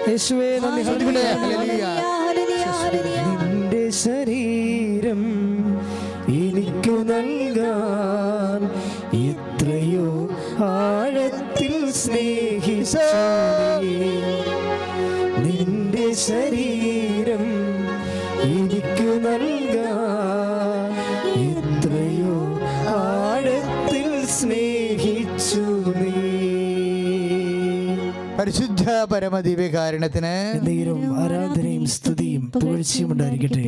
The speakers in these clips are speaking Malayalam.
യേശുവേ നന്ദി. ഹല്ലേലൂയ. നിന്റെ ശരീരം എനിക്കു നൽകാൻ എത്രയോ ആഴത്തിൽ സ്നേഹിച്ചു. നിന്റെ ശരീരം എനിക്കു നൽകാൻ എത്രയോ ആഴത്തിൽ സ്നേഹിച്ചു നീ. പരിശുദ്ധ പരമദിവ്യകാരുണ്യത്തിന് ആരാധനയും സ്തുതിയും പുകഴ്ചയും ഉണ്ടായിരിക്കട്ടെ.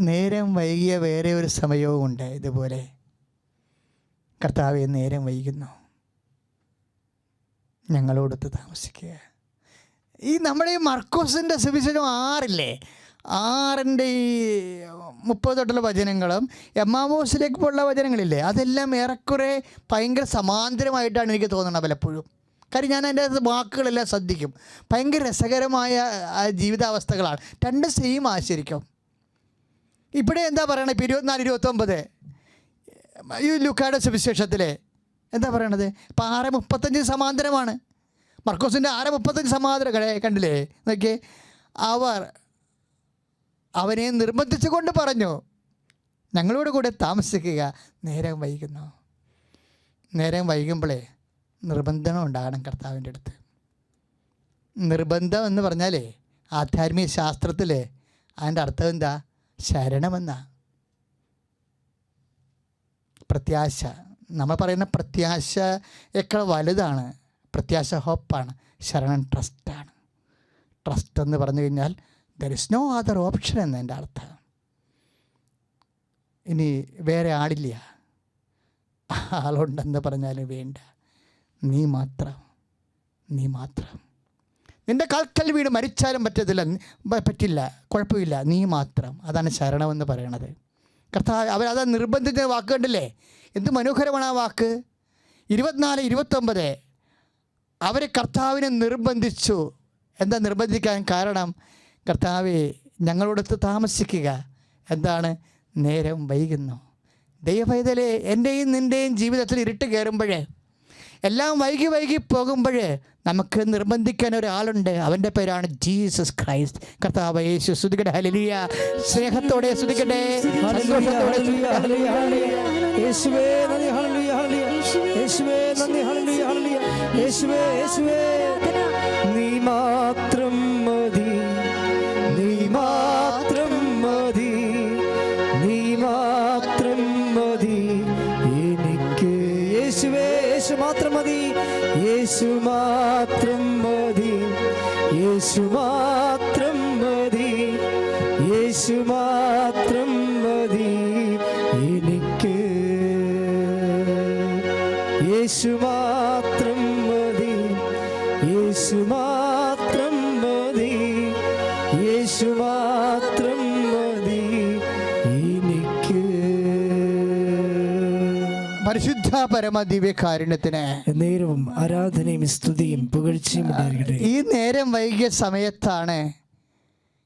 നേരം വൈകിയ വേറെ ഒരു സമയവും ഉണ്ട്. ഇതുപോലെ കർത്താവെ നേരം വൈകുന്നു, ഞങ്ങളോടൊത്ത് താമസിക്കുക. ഈ നമ്മുടെ ഈ മർക്കോസിൻ്റെ സുവിശേഷം 6 6 ഈ 30 തൊട്ടുള്ള വചനങ്ങളും എമ്മാമോസിലേക്ക് പോലുള്ള വചനങ്ങളില്ലേ, അതെല്ലാം ഏറെക്കുറെ ഭയങ്കര സമാന്തരമായിട്ടാണ് എനിക്ക് തോന്നുന്നത് പലപ്പോഴും. കാര്യം ഞാൻ അതിൻ്റെ അകത്ത് വാക്കുകളെല്ലാം ശ്രദ്ധിക്കും. ഭയങ്കര രസകരമായ ജീവിതാവസ്ഥകളാണ്. 2 സെയിം ആശരിക്കും. ഇവിടെ എന്താ പറയണത്? ഇപ്പോൾ 24-29 ഈ ലൂക്കായുടെ സുവിശേഷത്തിലെ എന്താ പറയണത്? ഇപ്പോൾ 6:35 സമാന്തരമാണ്. മർക്കോസിൻ്റെ 6:35 സമാന്തരം കണ്ടില്ലേ? നോക്കിയേ, അവർ അവനെ നിർബന്ധിച്ചുകൊണ്ട് പറഞ്ഞു, ഞങ്ങളോട് കൂടെ താമസിക്കുക, നേരം വൈകുന്നു. നേരം വൈകുമ്പോഴേ നിർബന്ധം ഉണ്ടാകണം കർത്താവിൻ്റെ അടുത്ത്. നിർബന്ധം എന്ന് പറഞ്ഞാലേ ആധ്യാത്മിക ശാസ്ത്രത്തിൽ അതിൻ്റെ അർത്ഥം എന്താ? ശരണമെന്നാ. പ്രത്യാശ, നമ്മൾ പറയുന്ന പ്രത്യാശയേക്കാൾ വലുതാണ് പ്രത്യാശ. ഹോപ്പാണ്. ശരണം ട്രസ്റ്റാണ്. ട്രസ്റ്റ് എന്ന് പറഞ്ഞു കഴിഞ്ഞാൽ there is no other option എന്നതിൻ്റെ അർത്ഥം. ഇനി വേറെ ആളില്ല, ആളുണ്ടെന്ന് പറഞ്ഞാലും വേണ്ട, നീ മാത്രം, നീ മാത്രം. നിൻ്റെ കാൽക്കൽ വീണ് മരിച്ചാലും പറ്റില്ല, കുഴപ്പമില്ല, നീ മാത്രം. അതാണ് ശരണമെന്ന് പറയണത്. കർത്താവ് അവരത് നിർബന്ധിച്ച വാക്ക് കണ്ടില്ലേ? എന്ത് മനോഹരമാണ് ആ വാക്ക്. 24-29 അവർ കർത്താവിനെ നിർബന്ധിച്ചു. എന്താ നിർബന്ധിക്കാൻ കാരണം? കർത്താവെ ഞങ്ങളോടൊത്ത് താമസിക്കുക. എന്താണ്? നേരം വൈകുന്നു. ദൈവപൈതലേ, എൻ്റെയും നിൻ്റെയും ജീവിതത്തിൽ ഇരുട്ട് കയറുമ്പോഴേ, എല്ലാം വൈകി പോകുമ്പോൾ നമുക്ക് നിർബന്ധിക്കാൻ ഒരാളുണ്ട്. അവൻ്റെ പേരാണ് ജീസസ് ക്രൈസ്റ്റ്. കർത്താവ് യേശു. സ്തുതിക്കട്ടെ. ഹല്ലേലൂയ. സ്നേഹത്തോടെ സ്തുതിക്കട്ടെ, സന്തോഷത്തോടെ യേശുവേ നന്ദി. ഹല്ലേലൂയ. യേശുവേ നന്ദി. ഹല്ലേലൂയ. യേശുവേ യേശുവേ നീ മാത്രം മതി, നീ മാത്രം മതി, നീ മാത്രം മതി എനിക്ക്. യേശുവേ യേശു മാത്രം മതി, യേശു മാത്രം മതി, യേശു മാത്രം മതി, യേശു മാത്രം മതി എനിക്ക്. യേശു മാത്രം മതി, യേശു മാത്രം മതി, യേശു മാത്രം മതി എനിക്ക്. പരിശുദ്ധ പരമദിവ്യകാരുണ്യത്തിന് നേരവും ആരാധനയും സ്തുതിയും പുകഴ്ചയും ഉണ്ടായിരിക്കട്ടെ. ഈ നേരം വൈകിയ സമയത്താണ്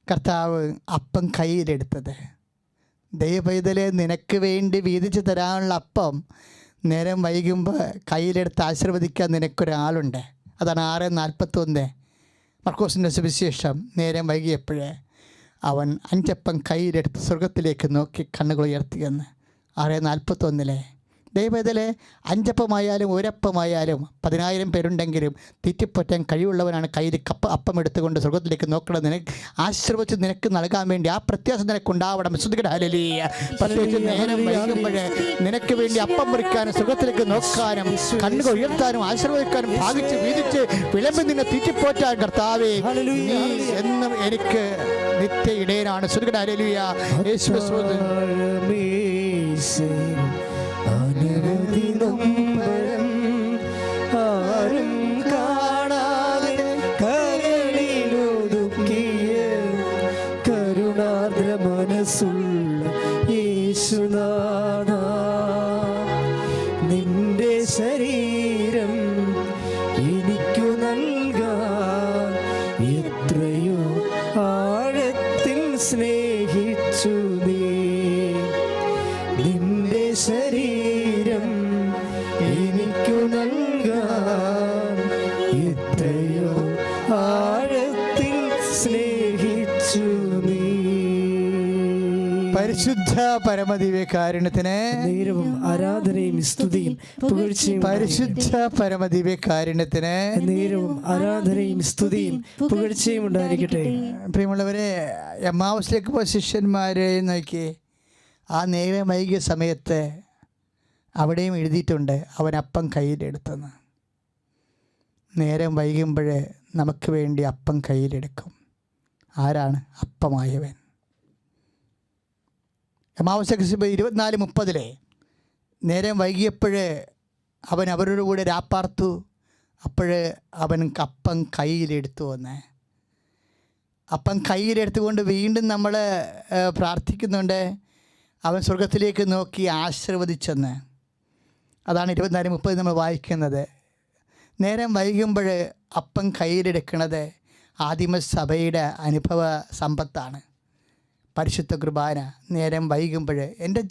കർത്താവ് അപ്പം കയ്യിലെടുത്തത്. ദൈവപൈതലെ, നിനക്ക് വേണ്ടി വീതിച്ച് തരാനുള്ള അപ്പം നേരം വൈകുമ്പോൾ കയ്യിലെടുത്ത് ആശീർവദിക്കാൻ നിനക്കൊരാളുണ്ട്. അതാണ് 6:41 മർക്കോസിൻ്റെ സുവിശേഷം. നേരം വൈകിയപ്പോഴേ അവൻ 5 അപ്പം കയ്യിലെടുത്ത് സ്വർഗത്തിലേക്ക് നോക്കി കണ്ണുകൾ ഉയർത്തിയെന്ന്. 6:41 ദൈവത്തിലെ 5 അപ്പമായാലും 1 അപ്പമായാലും 10,000 പേരുണ്ടെങ്കിലും തീറ്റിപ്പറ്റാൻ കഴിവുള്ളവനാണ് കയ്യിൽ അപ്പം എടുത്തുകൊണ്ട് സ്വർഗത്തിലേക്ക് നോക്കണം. നിനക്ക് ആശീർവദിച്ച് നിനക്ക് നൽകാൻ വേണ്ടി ആ പ്രത്യാശ നിനക്കുണ്ടാവണം. ശ്രദ്ധിക്കട്ടെ. ഹല്ലേലൂയ. പ്രത്യേകിച്ച് നേരം വൈകുമ്പോൾ നിനക്ക് വേണ്ടി അപ്പം മുറിക്കാനും സ്വർഗത്തിലേക്ക് നോക്കാനും കണ്ണുകൾ ഉയർത്താനും ആശീർവദിക്കാനും ഭാഗിച്ച് വീതിച്ച് വിളമ്പി നിന്നെ തീറ്റിപ്പോറ്റാൻ കർത്താവേ നീ എന്നും എനിക്ക് നിത്യ ഇടയനാണ്. ശ്രദ്ധിക്കട്ടെ. ഹല്ലേലൂയ. യേശുവേ സ്തോത്രം. അനവധി നൊമ്പരം ആരും കാണാതെ കരളിലൊതുക്കിയ കരുണാർദ്ര മനസ്സുള്ള യേശുനാഥ, നിന്റെ ശരീരം എനിക്കു നൽകാൻ എത്രയോ ആഴത്തിൽ സ്നേഹിച്ചു നീ. നിന്റെ ശരീരം എനിക്കു നൽകാൻ എത്രയോ ആഴത്തിൽ സ്നേഹിച്ചു നീ. പരിശുദ്ധ പരമദിവ്യകാരുണ്യത്തിന് നേരവും ആരാധനയും സ്തുതിയും പുകഴ്ചയും. പരിശുദ്ധ പരമദിവ്യകാരുണ്യത്തിന് നേരവും ആരാധനയും സ്തുതിയും പുകഴ്ചയും ഉണ്ടായിരിക്കട്ടെ. പ്രിയമുള്ളവരെ, എമ്മാവസിലേക്ക് പോയ ശിഷ്യന്മാരെ നോക്കി, ആ നേരം വൈകിയ സമയത്ത് അവിടെയും എഴുതിയിട്ടുണ്ട് അവൻ അപ്പം കയ്യിലെടുത്തെന്ന്. നേരം വൈകുമ്പോൾ നമുക്ക് വേണ്ടി അപ്പം കയ്യിലെടുക്കും. ആരാണ്? അപ്പമായവൻ. എമ്മാവസിലേക്ക് 24:30 നേരം വൈകിയപ്പോൾ അവൻ അവരുടെ കൂടെ രാപ്പാർത്തു. അപ്പോൾ അവൻ അപ്പം കയ്യിലെടുത്തു വന്ന്. അപ്പം കയ്യിലെടുത്തുകൊണ്ട് വീണ്ടും നമ്മൾ പ്രാർത്ഥിക്കുന്നുണ്ട്. അവൻ സ്വർഗത്തിലേക്ക് നോക്കി ആശീർവദിച്ചെന്ന്. അതാണ് 24:30 നമ്മൾ വായിക്കുന്നത്. നേരം വൈകുമ്പോൾ അപ്പം കയ്യിലെടുക്കുന്നത് ആദിമസഭയുടെ അനുഭവ സമ്പത്താണ്. പരിശുദ്ധ കുർബാന നേരം വൈകുമ്പോൾ എൻ്റെ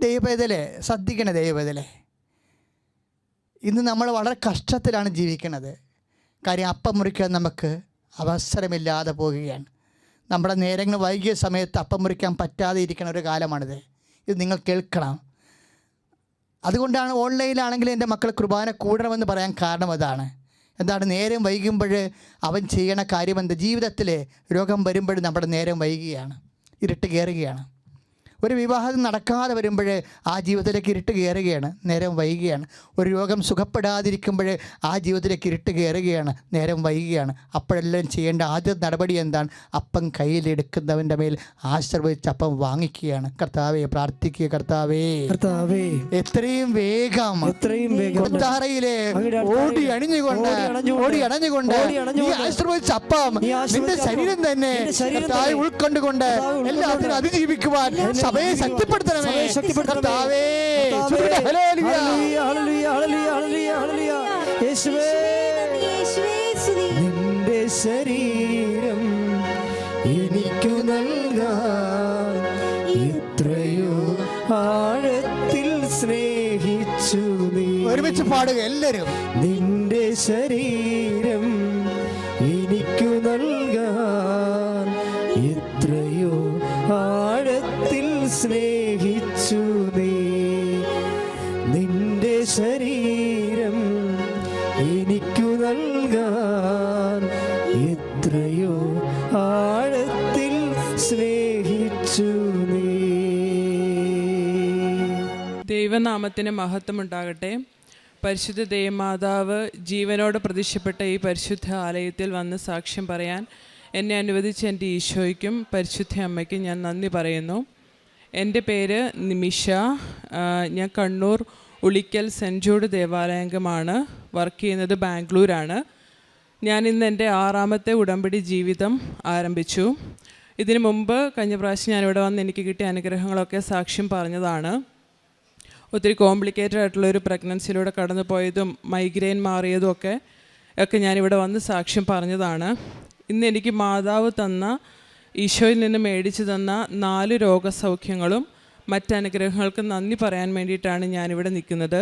ദൈവവേദലെ ശ്രദ്ധിക്കണ ദൈവവേദലെ, ഇന്ന് നമ്മൾ വളരെ കഷ്ടത്തിലാണ് ജീവിക്കുന്നത്. കാര്യം അപ്പം മുറിക്കാൻ നമുക്ക് അവസരമില്ലാതെ പോവുകയാണ്. നമ്മുടെ നേരങ്ങൾ വൈകിയ സമയത്ത് അപ്പം മുറിക്കാൻ പറ്റാതെ ഇരിക്കുന്ന ഒരു കാലമാണിത്. ഇത് നിങ്ങൾ കേൾക്കണം. അതുകൊണ്ടാണ് ഓൺലൈനിലാണെങ്കിൽ എൻ്റെ മക്കൾ കുർബാന കൂടണമെന്ന് പറയാൻ കാരണം അതാണ്. എന്താണ്? നേരം വൈകുമ്പോൾ അവൻ ചെയ്യണ കാര്യം എന്ത്? ജീവിതത്തിൽ രോഗം വരുമ്പോൾ നമ്മുടെ നേരം വൈകുകയാണ്, ഇരുട്ട് കയറുകയാണ്. ഒരു വിവാഹം നടക്കാതെ വരുമ്പോൾ ആ ജീവിതത്തിലേക്ക് ഇരുട്ട് കയറുകയാണ്, നേരം വൈകുകയാണ്. ഒരു രോഗം സുഖപ്പെടാതിരിക്കുമ്പോൾ ആ ജീവിതത്തിലേക്ക് ഇരുട്ട് കയറുകയാണ്, നേരം വൈകുകയാണ്. അപ്പോഴെല്ലാം ചെയ്യേണ്ട ആദ്യ നടപടി എന്താണ്? അപ്പം കയ്യിലെടുക്കുന്നവൻ്റെ മേൽ ആശീർവദിച്ച് അപ്പം വാങ്ങിക്കുകയാണ്. കർത്താവേ, പ്രാർത്ഥിക്കുക. കർത്താവേ, കർത്താവേ, എത്രയും വേഗം കൊത്താറയിലെ ഓടി അണഞ്ഞുകൊണ്ട് നീ ആശീർവദിച്ച അപ്പം നിന്റെ ശരീരം തന്നെ കർത്താവേ ഉൾക്കൊണ്ടുകൊണ്ട് എല്ലാത്തിനും അതിജീവിക്കുവാൻ സഭയെ ശക്തിപ്പെടുത്തണമേ. കർത്താവേ, ഹല്ലേലൂയ, ഹല്ലേലൂയ, ഹല്ലേലൂയ, ഹല്ലേലൂയ. യേശുവേ, നിന്റെ ശരീരം എനിക്കു നൽകാൻ എത്രയോ ആഴത്തിൽ സ്നേഹിച്ചു നീ. ഒരുമിച്ച് പാടുക എല്ലാവരും. നിന്റെ ശരീരം എനിക്കു നൽകാൻ എത്രയോ ആഴത്തിൽ സ്നേഹിച്ചു നീ. നിന്റെ ശരീരം എനിക്കു നൽകാൻ എത്രയോ ആഴത്തിൽ സ്നേഹിച്ചു നീ. ദൈവനാമത്തിന് മഹത്വമുണ്ടാകട്ടെ. പരിശുദ്ധ ദേവമാതാവ് ജീവനോട് പ്രത്യക്ഷപ്പെട്ട ഈ പരിശുദ്ധ ആലയത്തിൽ വന്ന് സാക്ഷ്യം പറയാൻ എന്നെ അനുവദിച്ച എൻ്റെ ഈശോയ്ക്കും പരിശുദ്ധ അമ്മയ്ക്കും ഞാൻ നന്ദി പറയുന്നു. എൻ്റെ പേര് നിമിഷ. ഞാൻ കണ്ണൂർ ഉളിക്കൽ സെൻറ്റ് ജൂഡ് ദേവാലയംഗമാണ്. വർക്ക് ചെയ്യുന്നത് ബാംഗ്ലൂരാണ്. ഞാനിന്ന് എൻ്റെ 6ാമത്തെ ഉടമ്പടി ജീവിതം ആരംഭിച്ചു. ഇതിനു മുമ്പ് കഴിഞ്ഞ പ്രാവശ്യം ഞാനിവിടെ വന്ന് എനിക്ക് കിട്ടിയ അനുഗ്രഹങ്ങളൊക്കെ സാക്ഷ്യം പറഞ്ഞതാണ്. ഒത്തിരി കോംപ്ലിക്കേറ്റഡ് ആയിട്ടുള്ളൊരു പ്രഗ്നൻസിയിലൂടെ കടന്നു പോയതും മൈഗ്രെയിൻ മാറിയതും ഒക്കെ ഞാനിവിടെ വന്ന് സാക്ഷ്യം പറഞ്ഞതാണ്. ഇന്ന് എനിക്ക് മാതാവ് തന്ന, ഈശോയിൽ നിന്ന് മേടിച്ചു തന്ന 4 രോഗസൗഖ്യങ്ങളും മറ്റനുഗ്രഹങ്ങൾക്ക് നന്ദി പറയാൻ വേണ്ടിയിട്ടാണ് ഞാനിവിടെ നിൽക്കുന്നത്.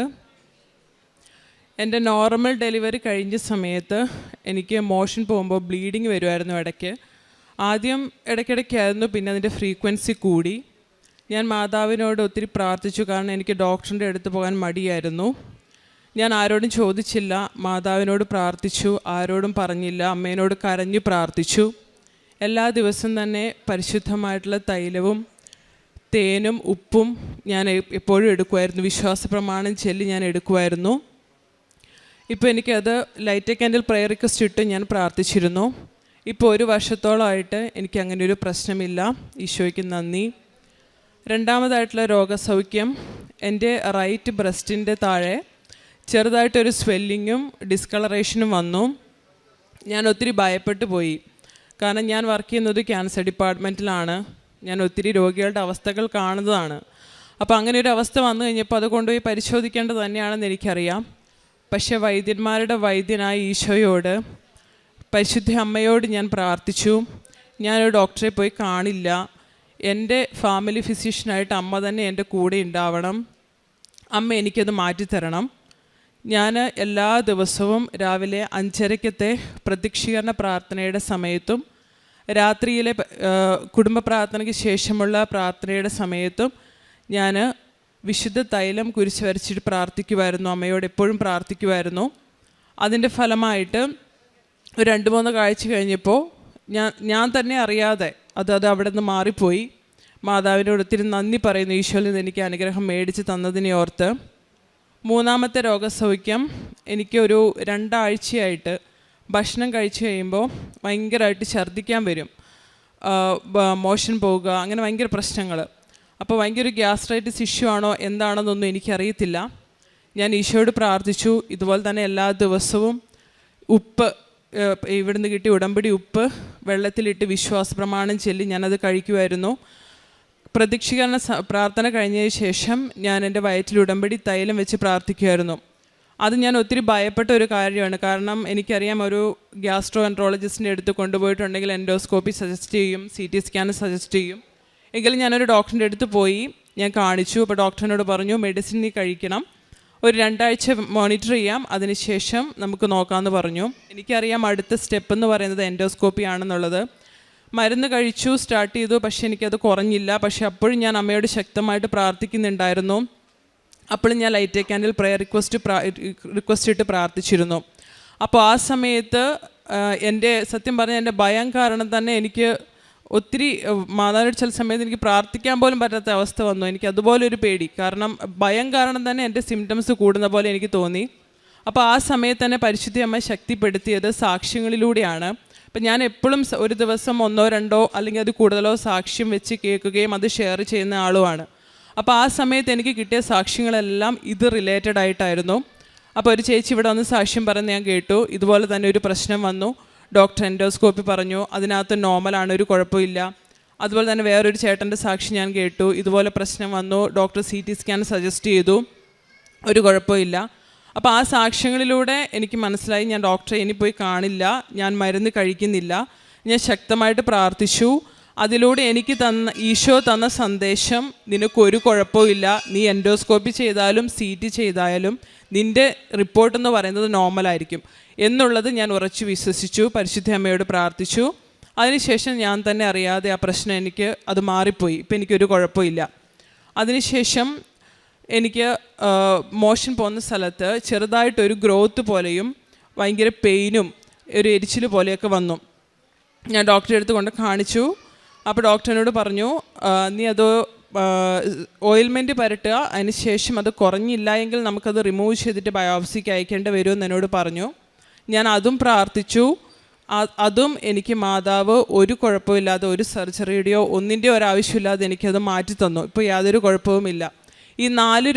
എൻ്റെ നോർമൽ ഡെലിവറി കഴിഞ്ഞ സമയത്ത് എനിക്ക് മോഷൻ പോകുമ്പോൾ ബ്ലീഡിങ് വരുമായിരുന്നു ഇടയ്ക്ക്. ആദ്യം ഇടയ്ക്കിടയ്ക്കായിരുന്നു, പിന്നെ അതിൻ്റെ ഫ്രീക്വൻസി കൂടി. ഞാൻ മാതാവിനോട് ഒത്തിരി പ്രാർത്ഥിച്ചു. കാരണം എനിക്ക് ഡോക്ടറിൻ്റെ അടുത്ത് പോകാൻ മടിയായിരുന്നു. ഞാൻ ആരോടും ചോദിച്ചില്ല, മാതാവിനോട് പ്രാർത്ഥിച്ചു, ആരോടും പറഞ്ഞില്ല. അമ്മേനോട് കരഞ്ഞു പ്രാർത്ഥിച്ചു. എല്ലാ ദിവസവും തന്നെ പരിശുദ്ധമായിട്ടുള്ള തൈലവും തേനും ഉപ്പും ഞാൻ എപ്പോഴും എടുക്കുമായിരുന്നു. വിശ്വാസ പ്രമാണം ചൊല്ലി ഞാൻ എടുക്കുമായിരുന്നു. ഇപ്പോൾ എനിക്കത് ലൈറ്റ് കാൻഡിൽ പ്രെയർ റിക്വസ്റ്റ് ഇട്ട് ഞാൻ പ്രാർത്ഥിച്ചിരുന്നു. ഇപ്പോൾ 1 വർഷത്തോളമായിട്ട് എനിക്ക് അങ്ങനെ ഒരു പ്രശ്നമില്ല. ഈശോയ്ക്ക് നന്ദി. രണ്ടാമതായിട്ടുള്ള രോഗസൗഖ്യം, എൻ്റെ റൈറ്റ് ബ്രസ്റ്റിൻ്റെ താഴെ ചെറുതായിട്ടൊരു സ്വെല്ലിങ്ങും ഡിസ്കളറേഷനും വന്നു. ഞാൻ ഒത്തിരി ഭയപ്പെട്ടു പോയി. കാരണം ഞാൻ വർക്ക് ചെയ്യുന്നത് ക്യാൻസർ ഡിപ്പാർട്ട്മെൻറ്റിലാണ്. ഞാൻ ഒത്തിരി രോഗികളുടെ അവസ്ഥകൾ കാണുന്നതാണ്. അപ്പോൾ അങ്ങനെ ഒരു അവസ്ഥ വന്നു കഴിഞ്ഞപ്പോൾ അത് കൊണ്ടുപോയി പരിശോധിക്കേണ്ടത് തന്നെയാണെന്ന് എനിക്കറിയാം. പക്ഷേ വൈദ്യന്മാരുടെ വൈദ്യനായ ഈശോയോട്, പരിശുദ്ധ അമ്മയോട് ഞാൻ പ്രാർത്ഥിച്ചു. ഞാനൊരു ഡോക്ടറെ പോയി കാണില്ല. എൻ്റെ ഫാമിലി ഫിസിഷ്യനായിട്ട് അമ്മ തന്നെ എൻ്റെ കൂടെ ഉണ്ടാവണം. അമ്മ എനിക്കത് മാറ്റിത്തരണം. ഞാൻ എല്ലാ ദിവസവും രാവിലെ 5:30 പ്രത്യക്ഷീകരണ പ്രാർത്ഥനയുടെ സമയത്തും രാത്രിയിലെ കുടുംബ പ്രാർത്ഥനയ്ക്ക് ശേഷമുള്ള പ്രാർത്ഥനയുടെ സമയത്തും ഞാൻ വിശുദ്ധ തൈലം കുരിശ് വരച്ചിട്ട് പ്രാർത്ഥിക്കുമായിരുന്നു, അമ്മയോട് എപ്പോഴും പ്രാർത്ഥിക്കുമായിരുന്നു. അതിൻ്റെ ഫലമായിട്ട് ഒരു 2-3 ആഴ്ച കഴിഞ്ഞപ്പോൾ ഞാൻ തന്നെ അറിയാതെ അത് അവിടെ നിന്ന് മാറിപ്പോയി. മാതാവിനോട് ഒത്തിരി നന്ദി പറയുന്നു, ഈശോയിൽ നിന്ന് എനിക്ക് അനുഗ്രഹം മേടിച്ച് തന്നതിനെ ഓർത്ത്. 3ാമത്തെ രോഗസൗഖ്യം, എനിക്ക് ഒരു 2 ആഴ്ചയായിട്ട് ഭക്ഷണം കഴിച്ച് കഴിയുമ്പോൾ ഭയങ്കരമായിട്ട് ഛർദ്ദിക്കാൻ വരും, മോഷൻ പോവുക, അങ്ങനെ ഭയങ്കര പ്രശ്നങ്ങൾ. അപ്പോൾ ഭയങ്കര ഗ്യാസ്ട്രൈറ്റിസ് ഇഷ്യൂ ആണോ എന്താണെന്നൊന്നും എനിക്കറിയത്തില്ല. ഞാൻ ഈശോയോട് പ്രാർത്ഥിച്ചു. ഇതുപോലെ തന്നെ എല്ലാ ദിവസവും ഉപ്പ്, ഇവിടുന്ന് കിട്ടിയ ഉടമ്പടി ഉപ്പ് വെള്ളത്തിലിട്ട് വിശ്വാസ പ്രമാണം ചൊല്ലി ഞാനത് കഴിക്കുമായിരുന്നു. പ്രദക്ഷികരണ പ്രാർത്ഥന കഴിഞ്ഞതിന് ശേഷം ഞാൻ എൻ്റെ വയറ്റിൽ ഉടമ്പടി തൈലം വെച്ച് പ്രാർത്ഥിക്കുമായിരുന്നു. അത് ഞാൻ ഒത്തിരി ഭയപ്പെട്ട ഒരു കാര്യമാണ്. കാരണം എനിക്കറിയാം, ഒരു ഗ്യാസ്ട്രോ എൻട്രോളജിസ്റ്റിൻ്റെ അടുത്ത് കൊണ്ടുപോയിട്ടുണ്ടെങ്കിൽ എൻഡോസ്കോപ്പി സജസ്റ്റ് ചെയ്യും, CT സ്കാൻ സജസ്റ്റ് ചെയ്യും. എങ്കിലും ഞാനൊരു ഡോക്ടറിൻ്റെ അടുത്ത് പോയി, ഞാൻ കാണിച്ചു. അപ്പോൾ ഡോക്ടറിനോട് പറഞ്ഞു, മെഡിസിൻ നീ കഴിക്കണം, ഒരു 2 ആഴ്ച മോണിറ്റർ ചെയ്യാം, അതിനുശേഷം നമുക്ക് നോക്കാമെന്ന് പറഞ്ഞു. എനിക്കറിയാം അടുത്ത സ്റ്റെപ്പ് എന്ന് പറയുന്നത് എൻഡോസ്കോപ്പി ആണെന്നുള്ളത്. മരുന്ന് കഴിച്ചു, സ്റ്റാർട്ട് ചെയ്തു, പക്ഷേ എനിക്കത് കുറഞ്ഞില്ല. പക്ഷേ അപ്പോഴും ഞാൻ അമ്മയോട് ശക്തമായിട്ട് പ്രാർത്ഥിക്കുന്നുണ്ടായിരുന്നു. അപ്പോഴും ഞാൻ ലൈറ്റ് ക്യാൻഡിൽ പ്രയർ റിക്വസ്റ്റ് ഇട്ട് പ്രാർത്ഥിച്ചിരുന്നു. അപ്പോൾ ആ സമയത്ത് സത്യം പറഞ്ഞാൽ എൻ്റെ ഭയം കാരണം തന്നെ എനിക്ക് ഒത്തിരി മാതാവിനോട് ചില സമയത്ത് എനിക്ക് പ്രാർത്ഥിക്കാൻ പോലും പറ്റാത്ത അവസ്ഥ വന്നു. എനിക്ക് അതുപോലെ ഒരു പേടി, കാരണം ഭയം കാരണം തന്നെ എൻ്റെ സിംറ്റംസ് കൂടുന്ന പോലെ എനിക്ക് തോന്നി. അപ്പോൾ ആ സമയത്ത് തന്നെ പരിശുദ്ധ അമ്മ ശക്തിപ്പെടുത്തിയത് സാക്ഷ്യങ്ങളിലൂടെയാണ്. അപ്പം ഞാൻ എപ്പോഴും ഒരു ദിവസം 1-2 അല്ലെങ്കിൽ അത് കൂടുതലോ സാക്ഷ്യം വെച്ച് കേൾക്കുകയും അത് ഷെയർ ചെയ്യുന്ന ആളുമാണ്. അപ്പോൾ ആ സമയത്ത് എനിക്ക് കിട്ടിയ സാക്ഷ്യങ്ങളെല്ലാം ഇത് റിലേറ്റഡ് ആയിട്ടായിരുന്നു. അപ്പോൾ ഒരു ചേച്ചി ഇവിടെ വന്ന് സാക്ഷ്യം പറഞ്ഞ് ഞാൻ കേട്ടു. ഇതുപോലെ തന്നെ ഒരു പ്രശ്നം വന്നു, ഡോക്ടർ എൻഡോസ്കോപ്പി പറഞ്ഞു, അതിനകത്ത് നോർമലാണ്, ഒരു കുഴപ്പമില്ല. അതുപോലെ തന്നെ വേറൊരു ചേട്ടൻ്റെ സാക്ഷി ഞാൻ കേട്ടു, ഇതുപോലെ പ്രശ്നം വന്നു, ഡോക്ടർ CT സ്കാൻ സജസ്റ്റ് ചെയ്തു, ഒരു കുഴപ്പമില്ല. അപ്പോൾ ആ സാക്ഷ്യങ്ങളിലൂടെ എനിക്ക് മനസ്സിലായി, ഞാൻ ഡോക്ടറെ ഇനി പോയി കാണില്ല, ഞാൻ മരുന്ന് കഴിക്കുന്നില്ല. ഞാൻ ശക്തമായിട്ട് പ്രാർത്ഥിച്ചു. അതിലൂടെ എനിക്ക് ഈശോ തന്ന സന്ദേശം, നിനക്കൊരു കുഴപ്പമില്ല, നീ എൻഡോസ്കോപ്പി ചെയ്താലും CT ചെയ്താലും നിൻ്റെ റിപ്പോർട്ടെന്ന് പറയുന്നത് നോർമലായിരിക്കും എന്നുള്ളത് ഞാൻ ഉറച്ചു വിശ്വസിച്ചു. പരിശുദ്ധ അമ്മയോട് പ്രാർത്ഥിച്ചു. അതിനുശേഷം ഞാൻ തന്നെ അറിയാതെ ആ പ്രശ്നം അത് മാറിപ്പോയി. ഇപ്പം എനിക്കൊരു കുഴപ്പമില്ല. അതിനുശേഷം എനിക്ക് മോഷൻ പോകുന്ന സ്ഥലത്ത് ചെറുതായിട്ടൊരു ഗ്രോത്ത് പോലെയും ഭയങ്കര പെയിനും ഒരു എരിച്ചിൽ പോലെയൊക്കെ വന്നു. ഞാൻ ഡോക്ടറെ അടുത്ത് കൊണ്ട് കാണിച്ചു. അപ്പോൾ ഡോക്ടറിനോട് പറഞ്ഞു, നീ അത് ഓയിൽമെൻറ്റ് പുരട്ടുക, അതിന് ശേഷം അത് കുറഞ്ഞില്ല എങ്കിൽ നമുക്കത് റിമൂവ് ചെയ്തിട്ട് ബയോപ്സിക്ക് അയക്കേണ്ടി വരുമെന്ന് എന്നോട് പറഞ്ഞു. ഞാൻ അതും പ്രാർത്ഥിച്ചു. അതും എനിക്ക് മാതാവ് ഒരു കുഴപ്പമില്ലാതെ, ഒരു സർജറിയുടെയോ ഒന്നിൻ്റെയോ ഒരാവശ്യമില്ലാതെ എനിക്കത് മാറ്റി തന്നു. ഇപ്പോൾ യാതൊരു കുഴപ്പവുമില്ല. ഈ 4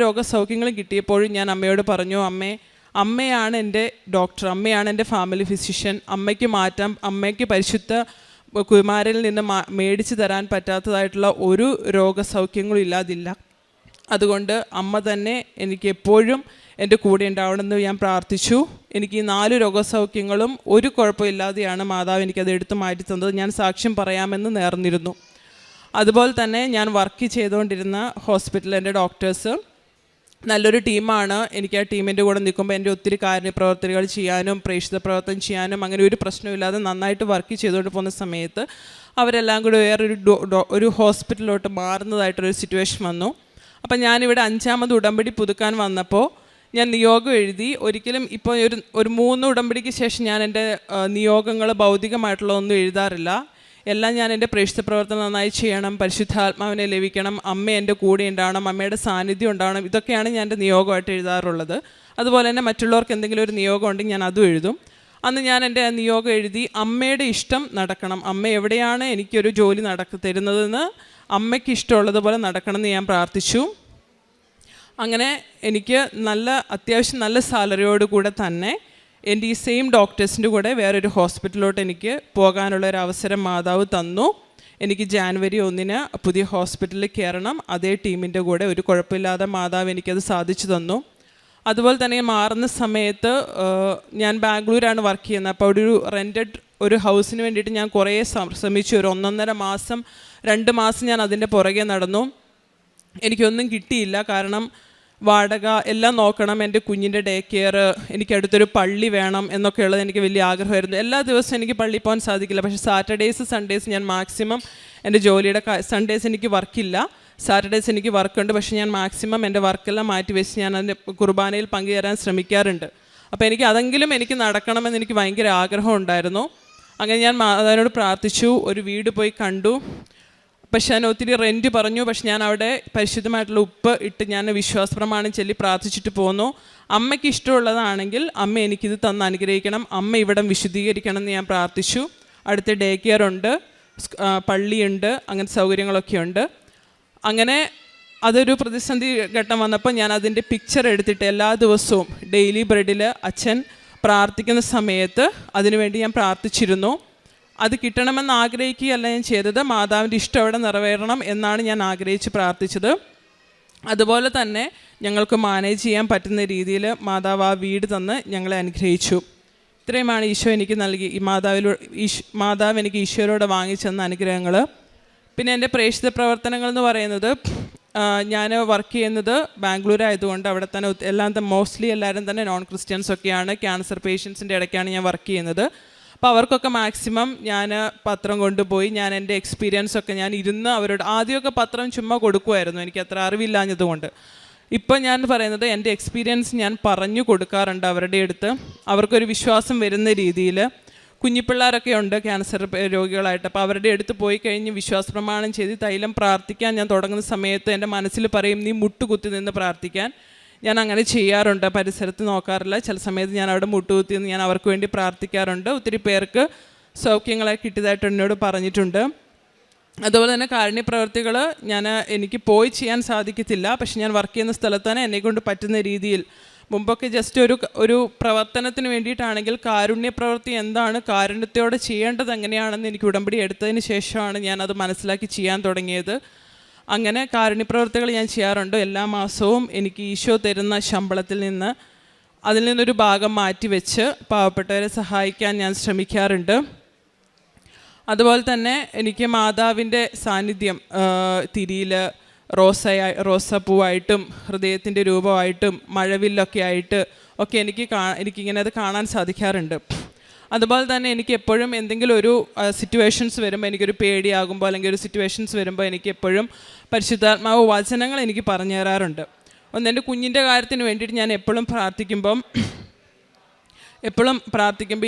രോഗസൗഖ്യങ്ങളും കിട്ടിയപ്പോഴും ഞാൻ അമ്മയോട് പറഞ്ഞു, അമ്മയാണ് എൻ്റെ ഡോക്ടർ, അമ്മയാണ് എൻ്റെ ഫാമിലി ഫിസിഷ്യൻ. അമ്മയ്ക്ക് പരിശുദ്ധ കുമാരനിൽ നിന്ന് മേടിച്ച് തരാൻ പറ്റാത്തതായിട്ടുള്ള ഒരു രോഗസൗഖ്യങ്ങളും ഇല്ലാതില്ല. അതുകൊണ്ട് അമ്മ തന്നെ എനിക്ക് എപ്പോഴും എൻ്റെ കൂടെ ഉണ്ടാവണമെന്ന് ഞാൻ പ്രാർത്ഥിച്ചു. എനിക്ക് ഈ 4 രോഗസൗഖ്യങ്ങളും ഒരു കുഴപ്പമില്ലാതെയാണ് മാതാവ് എനിക്കത് എടുത്തു മാറ്റി തന്നത്. ഞാൻ സാക്ഷ്യം പറയാമെന്ന് നേർന്നിരുന്നു. അതുപോലെ തന്നെ ഞാൻ വർക്ക് ചെയ്തുകൊണ്ടിരുന്ന ഹോസ്പിറ്റലിൽ എൻ്റെ ഡോക്ടേഴ്സ് നല്ലൊരു ടീമാണ്. എനിക്ക് ആ ടീമിൻ്റെ കൂടെ നിൽക്കുമ്പോൾ എൻ്റെ ഒത്തിരി കാര്യപ്രവർത്തനങ്ങൾ ചെയ്യാനും പ്രേക്ഷിത പ്രവർത്തനം ചെയ്യാനും അങ്ങനെ ഒരു പ്രശ്നമില്ലാതെ നന്നായിട്ട് വർക്ക് ചെയ്തുകൊണ്ട് പോകുന്ന സമയത്ത് അവരെല്ലാം കൂടി ഒരു ഹോസ്പിറ്റലിലോട്ട് മാറുന്നതായിട്ടൊരു സിറ്റുവേഷൻ വന്നു. അപ്പം ഞാനിവിടെ 5ാമത് ഉടമ്പടി പുതുക്കാൻ വന്നപ്പോൾ ഞാൻ നിയോഗം എഴുതി. ഒരിക്കലും ഇപ്പോൾ ഒരു 3 ഉടമ്പടിക്ക് ശേഷം ഞാൻ എൻ്റെ നിയോഗങ്ങൾ ഭൗതികമായിട്ടുള്ള ഒന്നും എഴുതാറില്ല. എല്ലാം ഞാൻ എൻ്റെ പ്രേക്ഷിത പ്രവർത്തനം നന്നായി ചെയ്യണം, പരിശുദ്ധാത്മാവിനെ ലഭിക്കണം, അമ്മ എൻ്റെ കൂടെ ഉണ്ടാവണം, അമ്മയുടെ സാന്നിധ്യം ഉണ്ടാവണം, ഇതൊക്കെയാണ് ഞാൻ എൻ്റെ നിയോഗമായിട്ട് എഴുതാറുള്ളത്. അതുപോലെ തന്നെ മറ്റുള്ളവർക്ക് എന്തെങ്കിലും ഒരു നിയോഗം ഉണ്ടെങ്കിൽ ഞാൻ അതും എഴുതും. അന്ന് ഞാൻ എൻ്റെ നിയോഗം എഴുതി, അമ്മയുടെ ഇഷ്ടം നടക്കണം, അമ്മ എവിടെയാണ് എനിക്കൊരു ജോലി തരുന്നതെന്ന് അമ്മയ്ക്ക് ഇഷ്ടമുള്ളതുപോലെ നടക്കണമെന്ന് ഞാൻ പ്രാർത്ഥിച്ചു. അങ്ങനെ എനിക്ക് അത്യാവശ്യം നല്ല സാലറിയോട് കൂടെ തന്നെ എൻ്റെ ഈ സെയിം ഡോക്ടേഴ്സിൻ്റെ കൂടെ വേറൊരു ഹോസ്പിറ്റലിലോട്ട് എനിക്ക് പോകാനുള്ള ഒരു അവസരം മാതാവ് തന്നു. എനിക്ക് ജാനുവരി 1 പുതിയ ഹോസ്പിറ്റലിൽ കയറണം. അതേ ടീമിൻ്റെ കൂടെ ഒരു കുഴപ്പമില്ലാതെ മാതാവ് എനിക്കത് സാധിച്ചു തന്നു. അതുപോലെ തന്നെ മാറുന്ന സമയത്ത് ഞാൻ ബാംഗ്ലൂരാണ് വർക്ക് ചെയ്യുന്നത്. അപ്പോൾ അവിടെ ഒരു റെൻറ്റഡ് ഒരു ഹൗസിന് വേണ്ടിയിട്ട് ഞാൻ കുറേ ശ്രമിച്ചു. ഒരു 1.5 മാസം 2 മാസം ഞാൻ അതിൻ്റെ പുറകെ നടന്നു. എനിക്കൊന്നും കിട്ടിയില്ല. കാരണം വാടക എല്ലാം നോക്കണം, എൻ്റെ കുഞ്ഞിൻ്റെ ഡേ കെയർ, എനിക്ക് അടുത്തൊരു പള്ളി വേണം എന്നൊക്കെയുള്ളത് എനിക്ക് വലിയ ആഗ്രഹമായിരുന്നു. എല്ലാ ദിവസവും എനിക്ക് പള്ളിയിൽ പോകാൻ സാധിക്കില്ല, പക്ഷേ സാറ്റർഡേയ്സ് സൺഡേയ്സ് ഞാൻ മാക്സിമം എൻ്റെ ജോലിയുടെ സൺഡേയ്സ് എനിക്ക് വർക്കില്ല, സാറ്റർഡേയ്സ് എനിക്ക് വർക്കുണ്ട്, പക്ഷേ ഞാൻ മാക്സിമം എൻ്റെ വർക്കെല്ലാം മാറ്റി വെച്ച് ഞാൻ അതിൻ്റെ കുർബാനയിൽ പങ്കുചേരാൻ ശ്രമിക്കാറുണ്ട്. അപ്പോൾ എനിക്ക് അതെങ്കിലും എനിക്ക് നടക്കണമെന്ന് എനിക്ക് ഭയങ്കര ആഗ്രഹം ഉണ്ടായിരുന്നു. അങ്ങനെ ഞാൻ മാതാവിനോട് പ്രാർത്ഥിച്ചു, ഒരു വീട് പോയി കണ്ടു. പക്ഷെ ഞാൻ ഒത്തിരി റെൻറ്റ് പറഞ്ഞു. പക്ഷെ ഞാൻ അവിടെ പരിശുദ്ധമായിട്ടുള്ള ഉപ്പ് ഇട്ട് ഞാൻ വിശ്വാസ പ്രമാണം ചൊല്ലി പ്രാർത്ഥിച്ചിട്ട് പോന്നു. അമ്മയ്ക്ക് ഇഷ്ടമുള്ളതാണെങ്കിൽ അമ്മ എനിക്കിത് തന്ന് അനുഗ്രഹിക്കണം, അമ്മ ഇവിടം വിശുദ്ധീകരിക്കണം എന്ന് ഞാൻ പ്രാർത്ഥിച്ചു. അടുത്ത ഡേ കെയർ ഉണ്ട്, പള്ളിയുണ്ട്, അങ്ങനത്തെ സൗകര്യങ്ങളൊക്കെ ഉണ്ട്. അങ്ങനെ അതൊരു പ്രതിസന്ധി ഘട്ടം വന്നപ്പോൾ ഞാൻ അതിൻ്റെ പിക്ചർ എടുത്തിട്ട് എല്ലാ ദിവസവും ഡെയിലി ബ്രെഡിൽ അച്ഛൻ പ്രാർത്ഥിക്കുന്ന സമയത്ത് അതിനുവേണ്ടി ഞാൻ പ്രാർത്ഥിച്ചിരുന്നു. അത് കിട്ടണമെന്ന് ആഗ്രഹിക്കുകയല്ല ഞാൻ ചെയ്തത്, മാതാവിൻ്റെ ഇഷ്ടം അവിടെ നിറവേറണം എന്നാണ് ഞാൻ ആഗ്രഹിച്ച് പ്രാർത്ഥിച്ചത്. അതുപോലെ തന്നെ ഞങ്ങൾക്ക് മാനേജ് ചെയ്യാൻ പറ്റുന്ന രീതിയിൽ മാതാവ് ആ വീട് തന്ന് ഞങ്ങളെ അനുഗ്രഹിച്ചു. ഇത്രയുമാണ് ഈശോ എനിക്ക് നൽകി, മാതാവ് എനിക്ക് ഈശോയോടെ വാങ്ങിച്ചെന്ന അനുഗ്രഹങ്ങൾ. പിന്നെ എൻ്റെ പ്രേക്ഷിത പ്രവർത്തനങ്ങൾ എന്ന് പറയുന്നത്, ഞാൻ വർക്ക് ചെയ്യുന്നത് ബാംഗ്ലൂർ ആയതുകൊണ്ട് അവിടെ തന്നെ മോസ്റ്റ്ലി എല്ലാവരും തന്നെ നോൺ ക്രിസ്ത്യൻസൊക്കെയാണ്. ക്യാൻസർ പേഷ്യൻസിൻ്റെ ഇടയ്ക്കാണ് ഞാൻ വർക്ക് ചെയ്യുന്നത്. അപ്പോൾ അവർക്കൊക്കെ മാക്സിമം ഞാൻ പത്രം കൊണ്ടുപോയി ഞാൻ എൻ്റെ എക്സ്പീരിയൻസൊക്കെ ഞാൻ ഇരുന്ന് അവരോട്, ആദ്യമൊക്കെ പത്രം ചുമ്മാ കൊടുക്കുമായിരുന്നു, എനിക്ക് അത്ര അറിവില്ലാഞ്ഞതുകൊണ്ട്. ഇപ്പം ഞാൻ പറയുന്നത് എൻ്റെ എക്സ്പീരിയൻസ് ഞാൻ പറഞ്ഞു കൊടുക്കാറുണ്ട് അവരുടെ അടുത്ത്, അവർക്കൊരു വിശ്വാസം വരുന്ന രീതിയിൽ. കുഞ്ഞിപ്പിള്ളേരൊക്കെ ഉണ്ട് ക്യാൻസർ രോഗികളായിട്ട്, അപ്പോൾ അവരുടെ അടുത്ത് പോയി കഴിഞ്ഞ് വിശ്വാസ പ്രമാണം ചെയ്ത് തൈലം പ്രാർത്ഥിക്കാൻ ഞാൻ തുടങ്ങുന്ന സമയത്ത് എൻ്റെ മനസ്സിൽ പറയും, നീ മുട്ടുകുത്തി നിന്ന് പ്രാർത്ഥിക്കാൻ. ഞാൻ അങ്ങനെ ചെയ്യാറുണ്ട്, പരിസരത്ത് നോക്കാറില്ല. ചില സമയത്ത് ഞാൻ അവിടെ മുട്ടുകുത്തി നിന്ന് ഞാൻ അവർക്ക് വേണ്ടി പ്രാർത്ഥിക്കാറുണ്ട്. ഒത്തിരി പേർക്ക് സൗഖ്യങ്ങളെ കിട്ടിയതായിട്ട് എന്നോട് പറഞ്ഞിട്ടുണ്ട്. അതുപോലെ തന്നെ കാരുണ്യ പ്രവർത്തികൾ എനിക്ക് പോയി ചെയ്യാൻ സാധിക്കത്തില്ല, പക്ഷെ ഞാൻ വർക്ക് ചെയ്യുന്ന സ്ഥലത്ത് തന്നെ എന്നെക്കൊണ്ട് പറ്റുന്ന രീതിയിൽ, മുമ്പൊക്കെ ജസ്റ്റ് ഒരു പ്രവർത്തനത്തിന് വേണ്ടിയിട്ടാണെങ്കിൽ കാരുണ്യ പ്രവൃത്തി എന്താണ്, കാരുണ്യത്തോടെ ചെയ്യേണ്ടത് എങ്ങനെയാണെന്ന് എനിക്ക് ഉടമ്പടി എടുത്തതിന് ശേഷമാണ് ഞാനത് മനസ്സിലാക്കി ചെയ്യാൻ തുടങ്ങിയത്. അങ്ങനെ കാരുണ്യ പ്രവർത്തികൾ ഞാൻ ചെയ്യാറുണ്ട്. എല്ലാ മാസവും എനിക്ക് ഈശോ തരുന്ന ശമ്പളത്തിൽ നിന്ന് അതിൽ നിന്നൊരു ഭാഗം മാറ്റിവെച്ച് പാവപ്പെട്ടവരെ സഹായിക്കാൻ ഞാൻ ശ്രമിക്കാറുണ്ട്. അതുപോലെ തന്നെ എനിക്ക് മാതാവിൻ്റെ സാന്നിധ്യം തിരിയിൽ റോസാപ്പൂവായിട്ടും ഹൃദയത്തിൻ്റെ രൂപമായിട്ടും മഴവില്ലൊക്കെ ആയിട്ട് ഒക്കെ എനിക്കിങ്ങനെ അത് കാണാൻ സാധിക്കാറുണ്ട്. അതുപോലെ തന്നെ എനിക്ക് എപ്പോഴും എന്തെങ്കിലും ഒരു സിറ്റുവേഷൻസ് വരുമ്പോൾ, എനിക്കൊരു പേടിയാകുമ്പോൾ അല്ലെങ്കിൽ ഒരു സിറ്റുവേഷൻസ് വരുമ്പോൾ എനിക്ക് എപ്പോഴും പരിശുദ്ധാത്മാവ് വചനങ്ങൾ എനിക്ക് പറഞ്ഞു തരാറുണ്ട്. എൻ്റെ കുഞ്ഞിൻ്റെ കാര്യത്തിന് വേണ്ടിയിട്ട് ഞാൻ എപ്പോഴും പ്രാർത്ഥിക്കുമ്പോൾ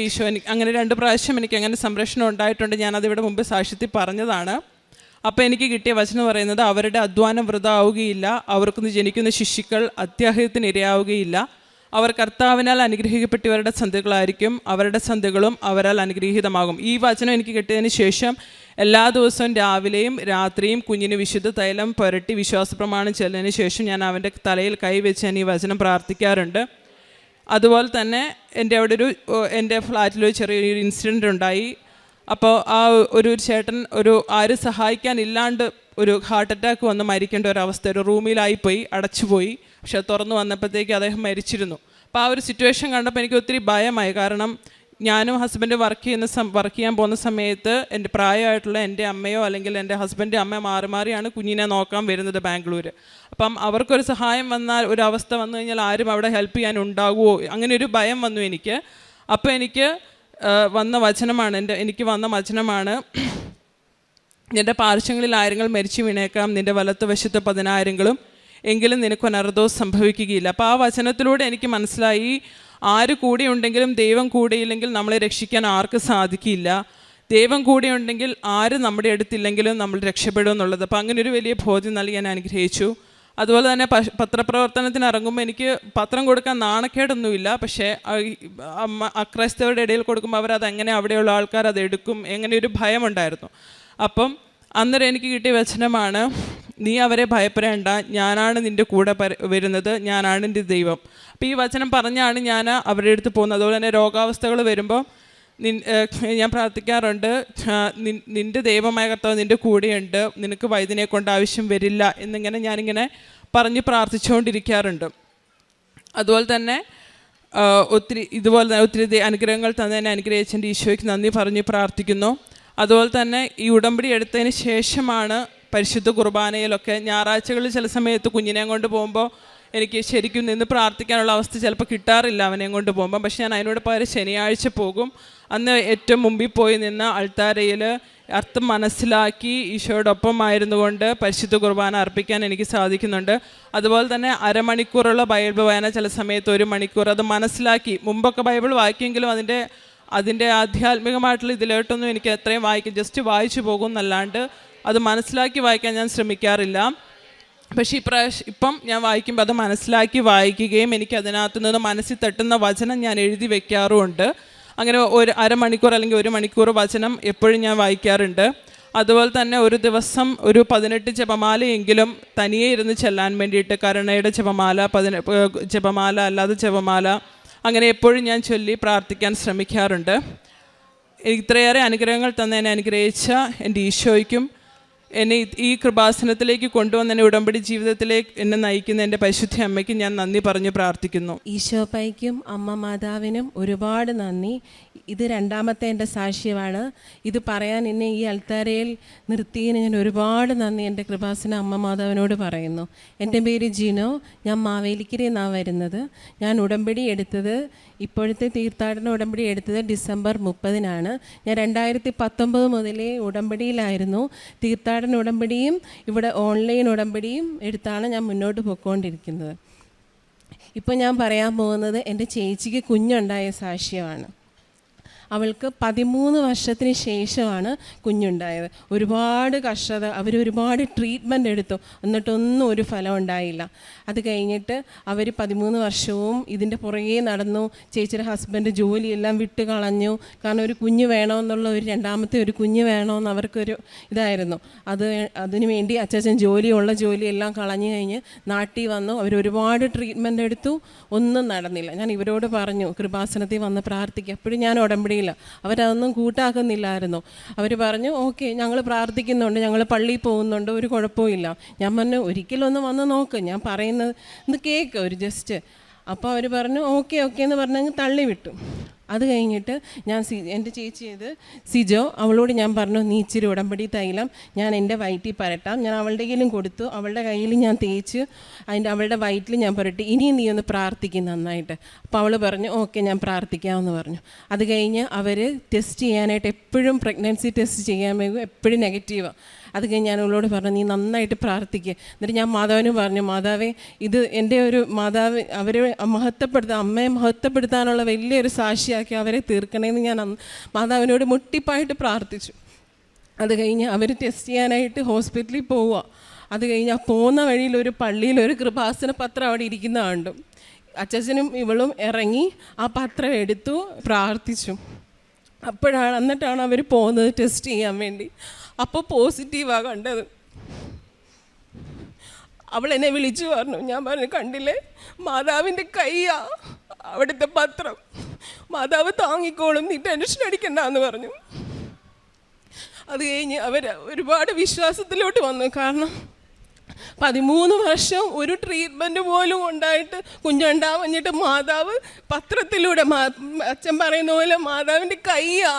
ഈശോ അങ്ങനെ 2 പ്രാവശ്യം എനിക്ക് അങ്ങനെ സംരക്ഷണം ഉണ്ടായിട്ടുണ്ട്. ഞാനതിവിടെ മുമ്പ് സാക്ഷ്യത്തിൽ പറഞ്ഞതാണ്. അപ്പോൾ എനിക്ക് കിട്ടിയ വചനം പറയുന്നത്, അവരുടെ അധ്വാനം വൃഥ ആവുകയില്ല, അവർക്കൊന്ന് ജനിക്കുന്ന ശിശുക്കൾ അത്യാഹിതത്തിന് ഇരയാവുകയില്ല, അവർ കർത്താവിനാൽ അനുഗ്രഹിക്കപ്പെട്ടവരുടെ സന്ധികളായിരിക്കും, അവരുടെ സന്ധികളും അവരാൽ അനുഗ്രഹീതമാകും. ഈ വചനം എനിക്ക് കിട്ടിയതിന് ശേഷം എല്ലാ ദിവസവും രാവിലെയും രാത്രിയും കുഞ്ഞിന് വിശുദ്ധ തൈലം പുരട്ടി വിശ്വാസ പ്രമാണം ചൊല്ലിയതിന് ശേഷം ഞാൻ അവൻ്റെ തലയിൽ കൈവച്ച് ഞാൻ ഈ വചനം പ്രാർത്ഥിക്കാറുണ്ട്. അതുപോലെ തന്നെ എൻ്റെ ഫ്ലാറ്റിലൊരു ചെറിയൊരു ഇൻസിഡൻ്റ് ഉണ്ടായി. അപ്പോൾ ആ ഒരു ചേട്ടൻ ആരും സഹായിക്കാനില്ലാണ്ട് ഒരു ഹാർട്ട് അറ്റാക്ക് വന്ന് മരിക്കേണ്ട ഒരവസ്ഥ, ഒരു റൂമിലായിപ്പോയി, അടച്ചുപോയി. പക്ഷെ തുറന്നു വന്നപ്പോഴത്തേക്ക് അദ്ദേഹം മരിച്ചിരുന്നു. അപ്പോൾ ആ ഒരു സിറ്റുവേഷൻ കണ്ടപ്പോൾ എനിക്ക് ഒത്തിരി ഭയമായി. കാരണം ഞാനും ഹസ്ബൻഡ് വർക്ക് ചെയ്യാൻ പോകുന്ന സമയത്ത് എൻ്റെ പ്രായമായിട്ടുള്ള എൻ്റെ അമ്മയോ അല്ലെങ്കിൽ എൻ്റെ ഹസ്ബൻഡ് അമ്മ മാറി മാറിയാണ് കുഞ്ഞിനെ നോക്കാൻ വരുന്നത് ബാംഗ്ലൂർ. അപ്പം അവർക്കൊരു സഹായം വന്നാൽ, ഒരു അവസ്ഥ വന്നു കഴിഞ്ഞാൽ ആരും അവിടെ ഹെൽപ്പ് ചെയ്യാൻ ഉണ്ടാകുമോ, അങ്ങനെ ഒരു ഭയം വന്നു എനിക്ക്. അപ്പോൾ എനിക്ക് വന്ന വചനമാണ് നിൻ്റെ പാർശ്വങ്ങളിൽ 1000 മരിച്ചു വീണേക്കാം, നിൻ്റെ വലത്ത് വശത്ത് 10,000 എങ്കിലും നിനക്ക് അനർത്ഥവും സംഭവിക്കുകയില്ല. അപ്പോൾ ആ വചനത്തിലൂടെ എനിക്ക് മനസ്സിലായി, ആര് കൂടെയുണ്ടെങ്കിലും ദൈവം കൂടെയില്ലെങ്കിൽ നമ്മളെ രക്ഷിക്കാൻ ആർക്കും സാധിക്കില്ല. ദൈവം കൂടെയുണ്ടെങ്കിൽ ആര് നമ്മുടെ അടുത്തില്ലെങ്കിലും നമ്മൾ രക്ഷപ്പെടും എന്നുള്ളത്. അപ്പോൾ അങ്ങനെ ഒരു വലിയ ബോധ്യം നൽകി ഞാൻ അനുഗ്രഹിച്ചു. അതുപോലെ തന്നെ പത്രപ്രവർത്തനത്തിന് ഇറങ്ങുമ്പോൾ എനിക്ക് പത്രം കൊടുക്കാൻ നാണക്കേടൊന്നുമില്ല. പക്ഷേ അക്രൈസ്തവരുടെ ഇടയിൽ കൊടുക്കുമ്പോൾ അവരതെങ്ങനെ, അവിടെയുള്ള ആൾക്കാർ അത് എടുക്കും, എങ്ങനെ ഒരു ഭയമുണ്ടായിരുന്നു. അപ്പം അന്നേരം എനിക്ക് കിട്ടിയ വചനമാണ്, നീ അവരെ ഭയപ്പെടേണ്ട, ഞാനാണ് നിൻ്റെ കൂടെ വരുന്നത്, ഞാനാണ് നിൻ്റെ ദൈവം. അപ്പോൾ ഈ വചനം പറഞ്ഞാണ് ഞാൻ അവരുടെ അടുത്ത് പോകുന്നത്. അതുപോലെ തന്നെ രോഗാവസ്ഥകൾ വരുമ്പോൾ ഞാൻ പ്രാർത്ഥിക്കാറുണ്ട്, നിൻ്റെ ദൈവമായ കർത്താവ് നിൻ്റെ കൂടെയുണ്ട്, നിനക്ക് വൈദ്യനെ കൊണ്ട് ആവശ്യം വരില്ല എന്നിങ്ങനെ ഞാനിങ്ങനെ പറഞ്ഞ് പ്രാർത്ഥിച്ചുകൊണ്ടിരിക്കാറുണ്ട്. അതുപോലെ തന്നെ ഒത്തിരി അനുഗ്രഹങ്ങൾ തന്നെ അനുഗ്രഹിച്ചെൻ്റെ ഈശോയ്ക്ക് നന്ദി പറഞ്ഞ് പ്രാർത്ഥിക്കുന്നു. അതുപോലെ തന്നെ ഈ ഉടമ്പടി എടുത്തതിന് ശേഷമാണ് പരിശുദ്ധ കുർബാനയിലൊക്കെ ഞായറാഴ്ചകളിൽ ചില സമയത്ത് കുഞ്ഞിനെ കൊണ്ട് പോകുമ്പോൾ എനിക്ക് ശരിക്കും നിന്ന് പ്രാർത്ഥിക്കാനുള്ള അവസ്ഥ ചിലപ്പോൾ കിട്ടാറില്ല അവനെയും കൊണ്ട് പോകുമ്പോൾ. പക്ഷെ ഞാൻ അതിനോട് പകരം ശനിയാഴ്ച പോകും. അന്ന് ഏറ്റവും മുമ്പിൽ പോയി നിന്ന് അൾത്താരയിൽ അർത്ഥം മനസ്സിലാക്കി ഈശോയോടൊപ്പം ആയിരുന്നുകൊണ്ട് പരിശുദ്ധ കുർബാന അർപ്പിക്കാൻ എനിക്ക് സാധിക്കുന്നുണ്ട്. അതുപോലെ തന്നെ അരമണിക്കൂറുള്ള ബൈബിൾ വായന, ചില സമയത്ത് 1 മണിക്കൂർ അത് മനസ്സിലാക്കി. മുമ്പൊക്കെ ബൈബിൾ വായിക്കുമെങ്കിലും അതിൻ്റെ ആധ്യാത്മികമായിട്ടുള്ള ഇതിലോട്ടൊന്നും എനിക്ക് അത്രയും ജസ്റ്റ് വായിച്ചു പോകും എന്നല്ലാണ്ട് അത് മനസ്സിലാക്കി വായിക്കാൻ ഞാൻ ശ്രമിക്കാറില്ല. പക്ഷേ ഇപ്പം ഞാൻ വായിക്കുമ്പോൾ അത് മനസ്സിലാക്കി വായിക്കുകയും എനിക്ക് അതിനകത്ത് നിന്ന് മനസ്സിൽ തട്ടുന്ന വചനം ഞാൻ എഴുതി വെക്കാറുമുണ്ട്. അങ്ങനെ ഒരു അരമണിക്കൂർ അല്ലെങ്കിൽ 1 മണിക്കൂർ വചനം എപ്പോഴും ഞാൻ വായിക്കാറുണ്ട്. അതുപോലെ തന്നെ ഒരു ദിവസം ഒരു 18 ജപമാലയെങ്കിലും തനിയെ ഇരുന്ന് ചെല്ലാൻ വേണ്ടിയിട്ട്, കരുണയുടെ ജപമാല അല്ലാതെ ജപമാല അങ്ങനെ എപ്പോഴും ഞാൻ ചൊല്ലി പ്രാർത്ഥിക്കാൻ ശ്രമിക്കാറുണ്ട്. ഇത്രയേറെ അനുഗ്രഹങ്ങൾ തന്നെ അനുഗ്രഹിച്ച എൻ്റെ ഈശോയ്ക്കും എന്നെ ഈ കൃപാസനത്തിലേക്ക് കൊണ്ടുവന്ന് എന്നെ ഉടമ്പടി ജീവിതത്തിലേക്ക് എന്നെ നയിക്കുന്ന എൻ്റെ പരിശുദ്ധ അമ്മയ്ക്ക് ഞാൻ നന്ദി പറഞ്ഞ് പ്രാർത്ഥിക്കുന്നു. ഈശോപ്പയ്ക്കും അമ്മ മാതാവിനും ഒരുപാട് നന്ദി. ഇത് 2ാമത്തെ എൻ്റെ സാക്ഷ്യമാണ്. ഇത് പറയാൻ എന്നെ ഈ അൾത്താരയിൽ നിർത്തിയതിന് ഞാൻ ഒരുപാട് നന്ദി എൻ്റെ കൃപാസന അമ്മ മാതാവിനോട് പറയുന്നു. എൻ്റെ പേര് ജിനോ. ഞാൻ മാവേലിക്കരയിൽ നിന്നാണ് വരുന്നത്. ഞാൻ ഉടമ്പടി എടുത്തത്, ഇപ്പോഴത്തെ തീർത്ഥാടന ഉടമ്പടി എടുത്തത് ഡിസംബർ 30-നാണ്. ഞാൻ 2019 മുതലേ ഉടമ്പടിയിലായിരുന്നു. തീർത്ഥാടന ഉടമ്പടിയും ഇവിടെ ഓൺലൈൻ ഉടമ്പടിയും എടുത്താണ് ഞാൻ മുന്നോട്ട് പോയിക്കൊണ്ടിരിക്കുന്നത്. ഇപ്പോൾ ഞാൻ പറയാൻ പോകുന്നത് എൻ്റെ ചേച്ചിക്ക് കുഞ്ഞുണ്ടായ സാക്ഷ്യമാണ്. അവൾക്ക് 13 വർഷത്തിന് ശേഷമാണ് കുഞ്ഞുണ്ടായത്. ഒരുപാട് കഷ്ടത, ഒരുപാട് ട്രീറ്റ്മെൻറ്റ് എടുത്തു, എന്നിട്ടൊന്നും ഒരു ഫലം ഉണ്ടായില്ല. അത് കഴിഞ്ഞിട്ട് അവർ 13 വർഷവും ഇതിൻ്റെ പുറകെ നടന്നു. ചേച്ചിയുടെ ഹസ്ബൻഡ് ജോലിയെല്ലാം വിട്ട് കളഞ്ഞു. കാരണം ഒരു കുഞ്ഞ് വേണമെന്നുള്ള ഒരു 2ാമത്തെ ഒരു കുഞ്ഞ് വേണമെന്ന് അവർക്കൊരു ഇതായിരുന്നു. അതിനു വേണ്ടി അച്ചാച്ചൻ ജോലിയെല്ലാം കളഞ്ഞു കഴിഞ്ഞ് നാട്ടിൽ വന്നു. അവരൊരുപാട് ട്രീറ്റ്മെൻറ്റ് എടുത്തു, ഒന്നും നടന്നില്ല. ഞാൻ ഇവരോട് പറഞ്ഞു കൃപാസനത്തിൽ വന്ന് പ്രാർത്ഥിക്കുക. അപ്പോഴും ഞാൻ ഉടമ്പടി അവരതൊന്നും കൂട്ടാക്കുന്നില്ലായിരുന്നു. അവർ പറഞ്ഞു ഓക്കെ ഞങ്ങൾ പ്രാർത്ഥിക്കുന്നുണ്ട്, ഞങ്ങൾ പള്ളിയിൽ പോകുന്നുണ്ട്, ഒരു കുഴപ്പമില്ല. ഞാൻ പറഞ്ഞു ഒരിക്കലൊന്ന് വന്ന് നോക്ക്, ഞാൻ പറയുന്നത് ഒന്ന് കേൾക്ക് ഒരു ജസ്റ്റ്. അപ്പോൾ അവർ പറഞ്ഞു ഓക്കെ എന്ന് പറഞ്ഞങ്ങ് തള്ളിവിട്ടു. അത് കഴിഞ്ഞിട്ട് ഞാൻ എൻ്റെ ചേച്ചി സിജോ, അവളോട് ഞാൻ പറഞ്ഞു നീ ഇച്ചിരി ഉടമ്പടി തൈലം ഞാൻ എൻ്റെ വയറ്റിൽ പരട്ടാം. ഞാൻ അവളുടെ കയ്യിലും കൊടുത്തു, അവളുടെ കയ്യിൽ ഞാൻ തേച്ച് അവളുടെ വയറ്റിൽ ഞാൻ പുരട്ടി. ഇനിയും നീ ഒന്ന് പ്രാർത്ഥിക്കും നന്നായിട്ട്. അപ്പോൾ അവൾ പറഞ്ഞു ഓക്കെ ഞാൻ പ്രാർത്ഥിക്കാമെന്ന് പറഞ്ഞു. അത് കഴിഞ്ഞ് അവർ ടെസ്റ്റ് ചെയ്യാനായിട്ട് എപ്പോഴും പ്രഗ്നൻസി ടെസ്റ്റ് ചെയ്യാൻ വേണ്ടി എപ്പോഴും നെഗറ്റീവാണ്. അത് കഴിഞ്ഞ് ഞാൻ അവളോട് പറഞ്ഞു നീ നന്നായിട്ട് പ്രാർത്ഥിക്കുക. എന്നിട്ട് ഞാൻ മാതാവിന് പറഞ്ഞു മാതാവേ ഇത് എൻ്റെ ഒരു മാതാവ് അവരെ അമ്മയെ മഹത്വപ്പെടുത്താനുള്ള വലിയൊരു സാക്ഷിയാക്കി അവരെ തീർക്കണമെന്ന് ഞാൻ മാതാവിനോട് മുട്ടിപ്പായിട്ട് പ്രാർത്ഥിച്ചു. അത് കഴിഞ്ഞ് അവർ ടെസ്റ്റ് ചെയ്യാനായിട്ട് ഹോസ്പിറ്റലിൽ പോവുക. അത് കഴിഞ്ഞ് ആ പോകുന്ന വഴിയിൽ ഒരു പള്ളിയിൽ ഒരു കൃപാസന പത്രം അവിടെ ഇരിക്കുന്ന കണ്ടു. അച്ഛനും ഇവളും ഇറങ്ങി ആ പത്രം എടുത്തു, പ്രാർത്ഥിച്ചു. എന്നിട്ടാണ് അവർ പോകുന്നത് ടെസ്റ്റ് ചെയ്യാൻ വേണ്ടി. അപ്പോൾ പോസിറ്റീവാണ് കണ്ടത്. അവൾ എന്നെ വിളിച്ചു പറഞ്ഞു, ഞാൻ പറഞ്ഞു കണ്ടില്ലേ മാതാവിൻ്റെ കയ്യാ അവിടുത്തെ പത്രം, മാതാവ് താങ്ങിക്കോളും, നീ ടെൻഷൻ അടിക്കണ്ടെന്ന് പറഞ്ഞു. അത് കഴിഞ്ഞ് അവർ ഒരുപാട് വിശ്വാസത്തിലോട്ട് വന്നു. കാരണം 13 വർഷം ഒരു ട്രീറ്റ്മെൻറ്റ് പോലും ഉണ്ടായിട്ട് കുഞ്ഞുണ്ടാവഞ്ഞിട്ട് മാതാവ് പത്രത്തിലൂടെ അച്ഛൻ പറയുന്ന പോലെ മാതാവിൻ്റെ കയ്യാ,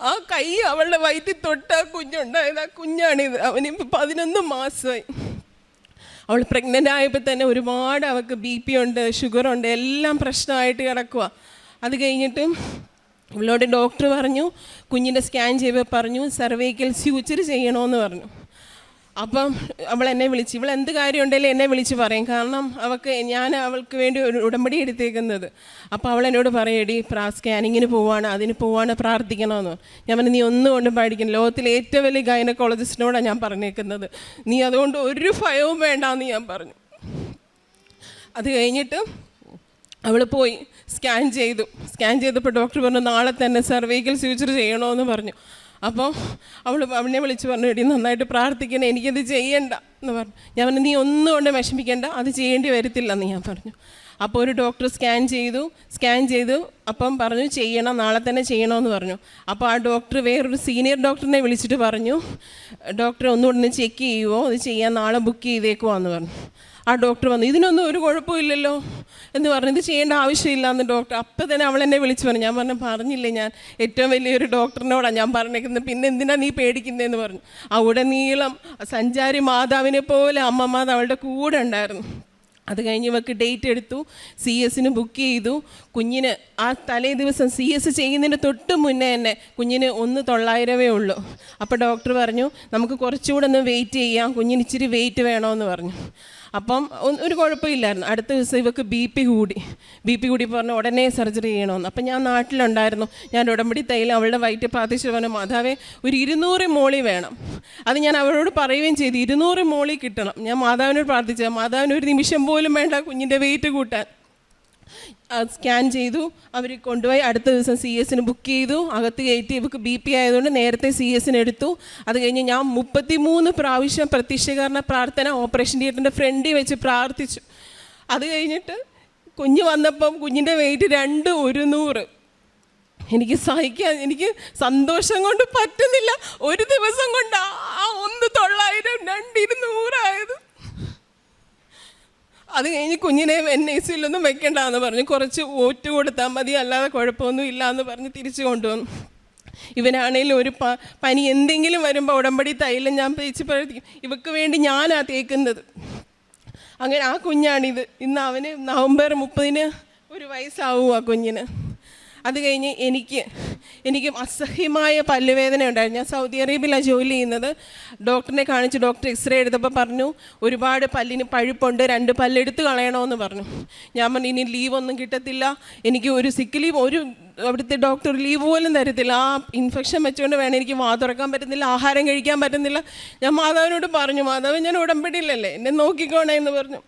ആ കൈ അവളുടെ വയറ്റിൽ തൊട്ട കുഞ്ഞുണ്ടായത്. ആ കുഞ്ഞാണിത്. അവനിപ്പോൾ 11 മാസമായി. അവൾ പ്രഗ്നൻ്റ് ആയപ്പോൾ തന്നെ ഒരുപാട് അവൾക്ക് BP ഉണ്ട്, ഷുഗറുണ്ട്, എല്ലാം പ്രശ്നമായിട്ട് കിടക്കുക. അത് കഴിഞ്ഞിട്ട് ഇവളോട് ഡോക്ടർ പറഞ്ഞു, കുഞ്ഞിൻ്റെ സ്കാൻ ചെയ്യുമ്പോൾ പറഞ്ഞു സർവൈക്കൽ സ്യൂച്ചർ ചെയ്യണമെന്ന് പറഞ്ഞു. അപ്പം അവൾ എന്നെ വിളിച്ച്, ഇവൾ എന്ത് കാര്യം ഉണ്ടെങ്കിലും എന്നെ വിളിച്ച് പറയും. കാരണം ഞാൻ അവൾക്ക് വേണ്ടി ഒരു ഉടമ്പടി എടുത്തേക്കുന്നത്. അപ്പോൾ അവൾ എന്നോട് പറയടി സ്കാനിങ്ങിന് പോവാണ് പ്രാർത്ഥിക്കണമെന്ന്. ഞാൻ പറഞ്ഞു നീ ഒന്നും കൊണ്ടും പഠിക്കണം, ലോകത്തിലെ ഏറ്റവും വലിയ ഗൈനക്കോളജിസ്റ്റിനോടാണ് ഞാൻ പറഞ്ഞേക്കുന്നത്, നീ അതുകൊണ്ട് ഒരു ഭയവും വേണ്ടാന്ന് ഞാൻ പറഞ്ഞു. അത് കഴിഞ്ഞിട്ട് അവൾ പോയി സ്കാൻ ചെയ്തപ്പോൾ ഡോക്ടർ പറഞ്ഞു നാളെ തന്നെ സർവൈക്കൽ സ്യൂച്ചർ ചെയ്യണമെന്ന് പറഞ്ഞു. അപ്പോൾ അവളെ വിളിച്ച് പറഞ്ഞു എടി നന്നായിട്ട് പ്രാർത്ഥിക്കണം, എനിക്കത് ചെയ്യണ്ട എന്ന് പറഞ്ഞു. ഞാൻ പറഞ്ഞു നീ ഒന്നും കൊണ്ട് വിഷമിക്കേണ്ട, അത് ചെയ്യേണ്ടി വരത്തില്ലെന്ന് ഞാൻ പറഞ്ഞു. അപ്പോൾ ഒരു ഡോക്ടർ സ്കാൻ ചെയ്തു അപ്പം പറഞ്ഞു ചെയ്യണം, നാളെ തന്നെ ചെയ്യണമെന്ന് പറഞ്ഞു. അപ്പോൾ ആ ഡോക്ടർ വേറൊരു സീനിയർ ഡോക്ടറിനെ വിളിച്ചിട്ട് പറഞ്ഞു ഡോക്ടർ ഒന്നുകൂടെ ചെക്ക് ചെയ്യുമോ, ഇത് ചെയ്യാൻ നാളെ ബുക്ക് ചെയ്തേക്കുവാന്ന് പറഞ്ഞു. ആ ഡോക്ടർ വന്നു, ഇതിനൊന്നും ഒരു കുഴപ്പമില്ലല്ലോ എന്ന് പറഞ്ഞു, ഇത് ചെയ്യേണ്ട ആവശ്യമില്ല എന്ന് ഡോക്ടർ. അപ്പം തന്നെ അവൾ എന്നെ വിളിച്ചു പറഞ്ഞു. ഞാൻ പറഞ്ഞില്ലേ ഞാൻ ഏറ്റവും വലിയൊരു ഡോക്ടറിനോടാണ് ഞാൻ പറഞ്ഞേക്കുന്നത്, പിന്നെ എന്തിനാ നീ പേടിക്കുന്നതെന്ന് പറഞ്ഞു. അവിടെ നീളം സഞ്ചാരി മാതാവിനെ പോലെ അമ്മമാത അവളുടെ കൂടെ ഉണ്ടായിരുന്നു. അത് കഴിഞ്ഞ് ഇവർക്ക് ഡേറ്റ് എടുത്തു, CS ബുക്ക് ചെയ്തു. കുഞ്ഞിന് ആ തലേ ദിവസം CS ചെയ്യുന്നതിന് തൊട്ട് മുന്നേ തന്നെ കുഞ്ഞിന് 1,900 ഉള്ളൂ. അപ്പോൾ ഡോക്ടർ പറഞ്ഞു നമുക്ക് കുറച്ചുകൂടെ ഒന്ന് വെയിറ്റ് ചെയ്യാം, കുഞ്ഞിന് ഇച്ചിരി വെയിറ്റ് വേണമെന്ന് പറഞ്ഞു. അപ്പം ഒരു കുഴപ്പമില്ലായിരുന്നു. അടുത്ത ദിവസം ഇവർക്ക് BP കൂടി പറഞ്ഞു ഉടനെ സർജറി ചെയ്യണമെന്ന്. അപ്പം ഞാൻ നാട്ടിലുണ്ടായിരുന്നു. ഞാൻ ഉടമ്പടി തൈലം അവളുടെ വയറ്റ് പ്രാർത്ഥിച്ചു പറഞ്ഞു, മാതാവേ ഒരു 200 മോളി വേണം. അത് ഞാൻ അവളോട് പറയുകയും ചെയ്തു, 200 മോളി കിട്ടണം. ഞാൻ മാതാവിനോട് പ്രാർത്ഥിച്ചത്, മാതാവിന് ഒരു നിമിഷം പോലും വേണ്ട കുഞ്ഞിൻ്റെ വെയിറ്റ് കൂട്ടാൻ. സ്കാൻ ചെയ്തു, അവർ കൊണ്ടുപോയി. അടുത്ത ദിവസം CS ബുക്ക് ചെയ്തു, അകത്ത് കയറ്റി. ഇവർക്ക് BP ആയതുകൊണ്ട് നേരത്തെ CS എടുത്തു. അത് കഴിഞ്ഞ് ഞാൻ 33 പ്രാവശ്യം പ്രത്യക്ഷീകരണ പ്രാർത്ഥന ഓപ്പറേഷൻ തിയേറ്ററിൻ്റെ ഫ്രണ്ടിൽ വെച്ച് പ്രാർത്ഥിച്ചു. അത് കഴിഞ്ഞിട്ട് കുഞ്ഞ് വന്നപ്പം കുഞ്ഞിൻ്റെ വെയിറ്റ് 2,100. എനിക്ക് സഹിക്കാൻ, എനിക്ക് സന്തോഷം കൊണ്ട് പറ്റുന്നില്ല. ഒരു ദിവസം കൊണ്ട് ആ 1,900 2,200 ആയത്. അത് കഴിഞ്ഞ് കുഞ്ഞിനെ NICU വെക്കേണ്ടെന്ന് പറഞ്ഞു, കുറച്ച് ഓറ്റ് കൊടുത്താൽ മതി, അല്ലാതെ കുഴപ്പമൊന്നും ഇല്ല എന്ന് പറഞ്ഞ് തിരിച്ചു കൊണ്ടുവന്നു. ഇവനാണേലും ഒരു പനി എന്തെങ്കിലും വരുമ്പോൾ ഉടമ്പടി തൈലം ഞാൻ തേച്ച് പഴുത്തി ഇവക്ക് വേണ്ടി ഞാനാ തേക്കുന്നത്. അങ്ങനെ ആ കുഞ്ഞാണിത്. ഇന്ന് അവന് നവംബർ 30 1 വയസ്സാവും ആ കുഞ്ഞിന്. അത് കഴിഞ്ഞ് എനിക്ക് അസഹ്യമായ പല്ലുവേദന ഉണ്ടായിരുന്നു. ഞാൻ സൗദി അറേബ്യയിലാണ് ജോലി ചെയ്യുന്നത്. ഡോക്ടറിനെ കാണിച്ച് ഡോക്ടർ എക്സ്റേ എടുത്തപ്പോൾ പറഞ്ഞു ഒരുപാട് പല്ലിന് പഴുപ്പുണ്ട്, 2 പല്ലെടുത്ത് കളയണമെന്ന് പറഞ്ഞു. ഞാൻ പറഞ്ഞു ഇനി ലീവൊന്നും കിട്ടത്തില്ല, എനിക്ക് ഒരു സിക്ക് ലീവ്, ഒരു അവിടുത്തെ ഡോക്ടർ ലീവ് പോലും തരത്തില്ല. ആ ഇൻഫെക്ഷൻ വെച്ചുകൊണ്ട് വേണം, എനിക്ക് വാ തുറക്കാൻ പറ്റുന്നില്ല, ആഹാരം കഴിക്കാൻ പറ്റുന്നില്ല. ഞാൻ മാതാവിനോട് പറഞ്ഞു, മാതാവ് ഞാൻ ഉടമ്പടിയിലല്ലേ, എന്നെ നോക്കിക്കോണേ എന്ന് പറഞ്ഞു.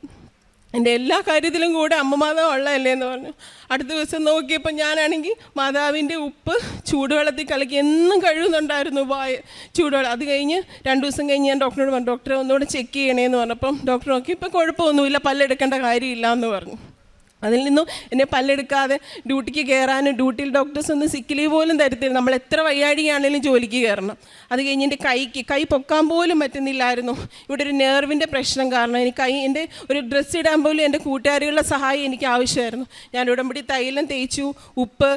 എൻ്റെ എല്ലാ കാര്യത്തിലും കൂടെ അമ്മ മാതാവ് ഉള്ളതല്ലേ എന്ന് പറഞ്ഞു. അടുത്ത ദിവസം നോക്കിയപ്പോൾ ഞാനാണെങ്കിൽ മാതാവിൻ്റെ ഉപ്പ് ചൂടുവെള്ളത്തിൽ കലക്കി എന്നും കഴുകുന്നുണ്ടായിരുന്നു വായ ചൂടുവെള്ളം. അത് കഴിഞ്ഞ് 2 ദിവസം കഴിഞ്ഞ് ഞാൻ ഡോക്ടറോട് പറഞ്ഞു, ഡോക്ടറെ ഒന്നുകൂടെ ചെക്ക് ചെയ്യണേന്ന് പറഞ്ഞപ്പം ഡോക്ടർ നോക്കി ഇപ്പോൾ കുഴപ്പമൊന്നുമില്ല, പല്ലെടുക്കേണ്ട കാര്യമില്ല എന്ന് പറഞ്ഞു. അതിൽ നിന്നും എന്നെ പല്ലെടുക്കാതെ ഡ്യൂട്ടിക്ക് കയറാനും, ഡ്യൂട്ടിയിൽ ഡോക്ടേഴ്സ് ഒന്നും സിക്ക് ലീവ് പോലും തരത്തില്ല. നമ്മൾ എത്ര വയ്യാഴികയാണെങ്കിലും ജോലിക്ക് കയറണം. അത് കഴിഞ്ഞ് എൻ്റെ കൈ പൊക്കാൻ പോലും പറ്റുന്നില്ലായിരുന്നു. ഇവിടെ ഒരു നെർവിൻ്റെ പ്രശ്നം കാരണം എൻ്റെ ഒരു ഡ്രസ്സ് ഇടാൻ പോലും എൻ്റെ കൂട്ടുകാരികളുടെ സഹായം എനിക്ക് ആവശ്യമായിരുന്നു. ഞാൻ ഉടമ്പടി തൈലം തേച്ചു, ഉപ്പ്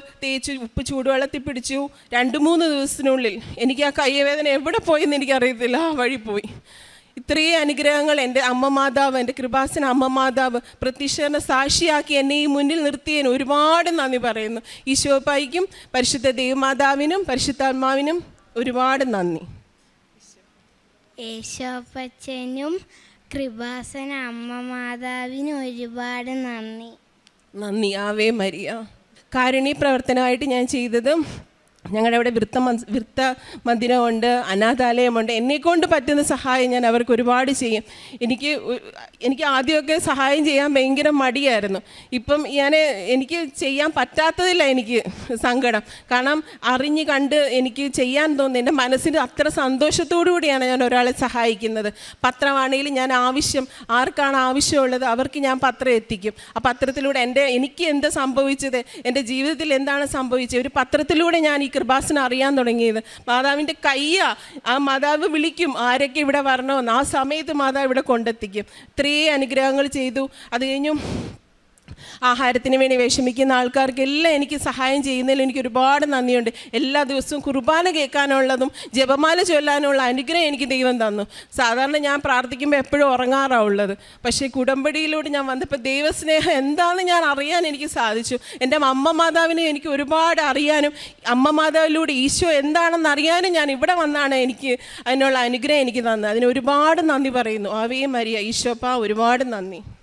ചൂടുവെള്ളത്തിൽ പിടിച്ചു. 2-3 ദിവസത്തിനുള്ളിൽ എനിക്ക് ആ കൈവേദന എവിടെ പോയെന്ന് എനിക്കറിയത്തില്ല, ആ വഴി പോയി. ഇത്രയും അനുഗ്രഹങ്ങൾ എൻ്റെ അമ്മ മാതാവ്, എൻ്റെ കൃപാസന അമ്മ മാതാവ് പ്രത്യക്ഷീകരണ സാക്ഷിയാക്കി എന്നെ ഈ മുന്നിൽ നിർത്തിയതിന് ഒരുപാട് നന്ദി പറയുന്നു. ഈശോപ്പായിക്കും പരിശുദ്ധ ദൈവമാതാവിനും പരിശുദ്ധാത്മാവിനും ഒരുപാട് നന്ദി. യേശോപ്പച്ചനും കൃപാസന അമ്മ മാതാവിനും ഒരുപാട് നന്ദി. Ave Maria. കാരുണ്യ പ്രവർത്തനമായിട്ട് ഞാൻ ചെയ്തത്, ഞങ്ങളുടെ അവിടെ വൃത്ത മന്ദിരമുണ്ട്, അനാഥാലയമുണ്ട്. എന്നെക്കൊണ്ട് പറ്റുന്ന സഹായം ഞാൻ അവർക്ക് ഒരുപാട് ചെയ്യും. എനിക്ക് ആദ്യമൊക്കെ സഹായം ചെയ്യാൻ ഭയങ്കര മടിയായിരുന്നു. ഇപ്പം എനിക്ക് ചെയ്യാൻ പറ്റാത്തതില്ല എനിക്ക് സങ്കടം. കാരണം അറിഞ്ഞ് കണ്ട് എനിക്ക് ചെയ്യാൻ തോന്നുന്നു. എൻ്റെ മനസ്സിന് അത്ര സന്തോഷത്തോടു കൂടിയാണ് ഞാൻ ഒരാളെ സഹായിക്കുന്നത്. പത്രമാണെങ്കിലും ഞാൻ ആർക്കാണ് ആവശ്യമുള്ളത് അവർക്ക് ഞാൻ പത്രം എത്തിക്കും. ആ പത്രത്തിലൂടെ എനിക്ക് എന്താ സംഭവിച്ചത്, എൻ്റെ ജീവിതത്തിൽ എന്താണ് സംഭവിച്ചത്, ഒരു പത്രത്തിലൂടെ ഞാൻ ഈ കൃപാസന അറിയാൻ തുടങ്ങിയത്. മാതാവിൻ്റെ കയ്യാ. ആ മാതാവ് വിളിക്കും ആരൊക്കെ ഇവിടെ വരണമെന്ന്, ആ സമയത്ത് മാതാവ് ഇവിടെ കൊണ്ടെത്തിക്കും. ഇത്രയും അനുഗ്രഹങ്ങൾ ചെയ്തു. അത് കഴിഞ്ഞു ആഹാരത്തിന് വേണ്ടി വിഷമിക്കുന്ന ആൾക്കാർക്കെല്ലാം എനിക്ക് സഹായം ചെയ്യുന്നതിൽ എനിക്ക് ഒരുപാട് നന്ദിയുണ്ട്. എല്ലാ ദിവസവും കുർബാന കേൾക്കാനുള്ളതും ജപമാല ചൊല്ലാനുള്ള അനുഗ്രഹം എനിക്ക് ദൈവം തന്നു. സാധാരണ ഞാൻ പ്രാർത്ഥിക്കുമ്പോൾ എപ്പോഴും ഉറങ്ങാറാണുള്ളത്. പക്ഷേ ഉടമ്പടിയിലൂടെ ഞാൻ വന്നപ്പോൾ ദൈവസ്നേഹം എന്താണെന്ന് ഞാൻ അറിയാൻ എനിക്ക് സാധിച്ചു. എൻ്റെ അമ്മ മാതാവിനെ എനിക്ക് ഒരുപാട് അറിയാനും അമ്മ മാതാവിലൂടെ ഈശോ എന്താണെന്ന് അറിയാനും ഞാൻ ഇവിടെ വന്നാണ് എനിക്ക് അതിനുള്ള അനുഗ്രഹം എനിക്ക് തന്നത്. അതിന് ഒരുപാട് നന്ദി പറയുന്നു. Ave Maria. ഈശോപ്പാ ഒരുപാട് നന്ദി.